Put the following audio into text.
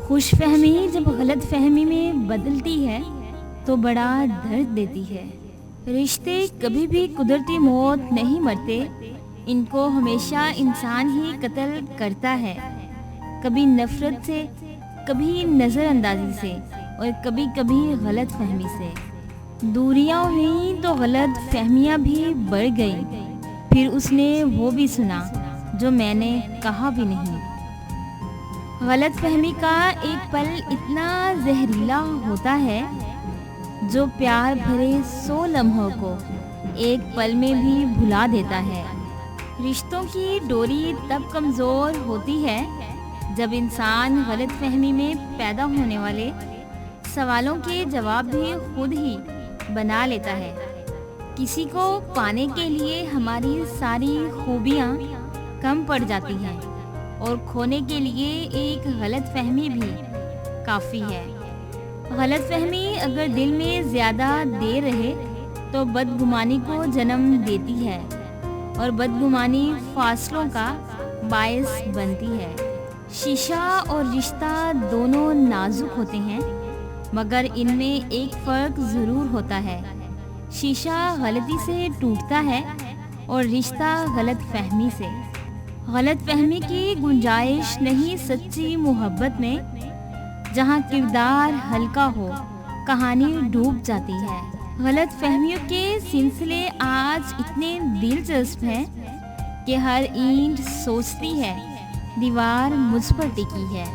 खुशफहमी जब गलत फहमी में बदलती है तो बड़ा दर्द देती है। रिश्ते कभी भी कुदरती मौत नहीं मरते, इनको हमेशा इंसान ही कत्ल करता है। कभी नफरत से, कभी नज़रअंदाजी से और कभी कभी गलत फहमी से। दूरियां हुई तो गलत फहमियाँ भी बढ़ गई, फिर उसने वो भी सुना जो मैंने कहा भी नहीं। गलत फहमी का एक पल इतना जहरीला होता है जो प्यार भरे 100 लम्हों को एक पल में भी भुला देता है। रिश्तों की डोरी तब कमज़ोर होती है जब इंसान गलत फहमी में पैदा होने वाले सवालों के जवाब भी खुद ही बना लेता है। किसी को पाने के लिए हमारी सारी खूबियाँ कम पड़ जाती हैं और खोने के लिए एक गलत फहमी भी काफ़ी है। गलत फहमी अगर दिल में ज़्यादा देर रहे तो बदगुमानी को जन्म देती है और बदगुमानी फासलों का बायस बनती है। शीशा और रिश्ता दोनों नाजुक होते हैं, मगर इनमें एक फ़र्क ज़रूर होता है। शीशा गलती से टूटता है और रिश्ता गलत फहमी से। गलत फहमी की गुंजाइश नहीं सच्ची मोहब्बत में। जहाँ किरदार हल्का हो, कहानी डूब जाती है। गलत फहमियों के सिलसिले आज इतने दिलचस्प हैं कि हर ईंट सोचती है दीवार मुझ पर टिकी है।